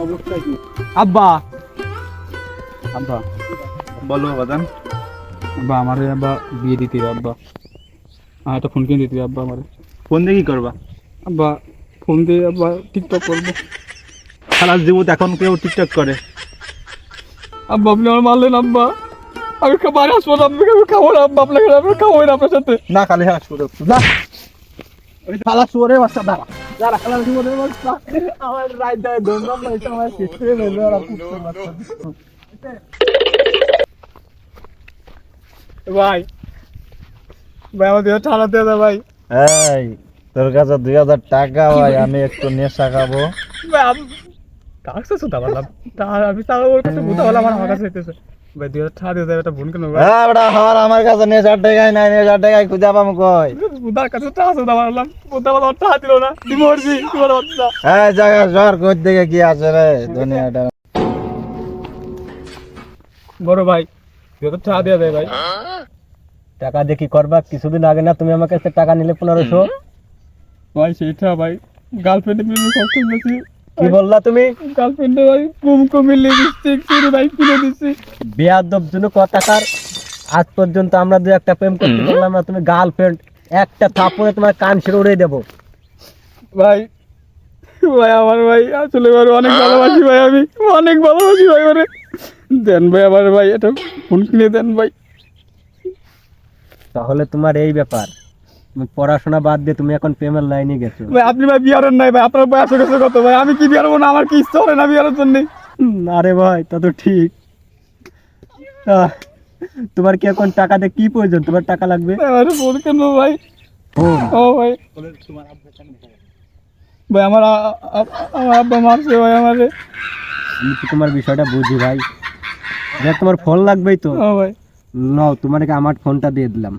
অবস্থা কি? আব্বা আব্বা বলো বাদান। আব্বা আমার আব্বা বিয়ে দিতে হবে আব্বা। একটা ফোন কিনে দিতে হবে আব্বা আমার। ফোন দিয়ে কি করবা? আব্বা ফোন দিয়ে আব্বা টিকটক করবো। সারা জীবন এখন কেউ টিকটক করে? আব্বা আপনি আমার মারলেন আব্বা, আমি বাড়ি আসবো না, আপনাকে আমি খাবো না আব্বা, আপনাকে আমি খাবো না আপনার সাথে। না খালি হাসপাতাল না, ওই শালা শুয়োরের বাচ্চা দাঁড়া দাঁড়া, শালা শুয়োরের বাচ্চা আমার রাইট দেয় দৌড়াম না, এটা আমার শেষে মেলে আর পুষ্টের বাচ্চা। ভাই ভাই আমার দেহ ঠান্ডা দিয়ে দেয় ভাই। এই তোর কাছে 2000 টাকা ভাই, আমি একটু নেশা খাবো। ভাই আমি কার কাছে সুতা বললাম, আমি তার ওর কাছে ভূতা বললাম, আমার কাছে হইতেছে ভাই 2000 টাকা দিয়ে দেয়, একটা বোন কেন ভাই? হ্যাঁ বেটা, আমার কাছে নেশার টাকাই নাই, নেশার টাকায় খুঁজে পাবো কই? ভূতার কাছে টাকা সুতা বললাম, ভূতা বলা টাকা দিল না, তুই মরবি তোমার বাচ্চা। এই জায়গা শহর কোথ থেকে কি আছে রে দুনিয়াটা? বড় ভাই 2000 টাকা দিয়ে দেয় ভাই। টাকা দিয়ে কি করবা? কিছুদিন আগে না তুমি আমার কাছে টাকা নিলে 1500? ভাই সেটা ভাই গার্লফ্রেন্ডে মিলে কষ্ট হয়েছে। কি বললা তুমি? গার্লফ্রেন্ডে ভাই কুমকুম লিপস্টিক চুরি ভাই কিনে দিছি। বেয়াদব জন্য কথাকার, আজ পর্যন্ত আমরা দু একটা প্রেম করতে পারলাম না, তুমি গার্লফ্রেন্ড? একটা থাপ্পড়ে তোমার কান ছিঁড়ে উড়িয়ে দেবো। ভাই ভাই আমার ভাই আসলে ভাই অনেক ভালোবাসি ভাই, আমি অনেক ভালোবাসি ভাই ওরে। দেন ভাই আমার ভাই এটা ফোন কিনে দেন ভাই। তাহলে তোমার এই ব্যাপার, তুমি পড়াশোনা বাদ দিয়ে তুমি এখন প্রেমের লাইনে গেছো। ভাই আপনি ভাই বিয়ারের নাই ভাই, আপনার বয়স হয়ে গেছে কত ভাই, আমি কি বিয়ার হবো না? আমার কি ইচ্ছা হয় না বিয়ারের জন্য? আরে ভাই তা তো ঠিক। আহ, তোমার কি এখন টাকা দিয়ে কি প্রয়োজন? তোমার টাকা লাগবে? আমার ফোন কেন ভাই? ফোন? ও ভাই ভাই আমার আমার আব্বা মারছে ভাই আমারে। আমি তো তোমার বিষয়টা বুঝি ভাই, যে তোমার ফোন লাগবেই তো। ও ভাই নাও, তোমাকে আমার ফোনটা দিয়ে দিলাম,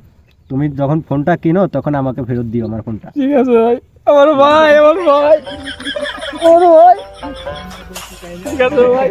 তুমি যখন ফোনটা কিনো তখন আমাকে ফেরত দিও আমার ফোনটা। ঠিক আছে ভাই, আমার ভাই আমার ভাই আমার ভাই ঠিক আছে ভাই।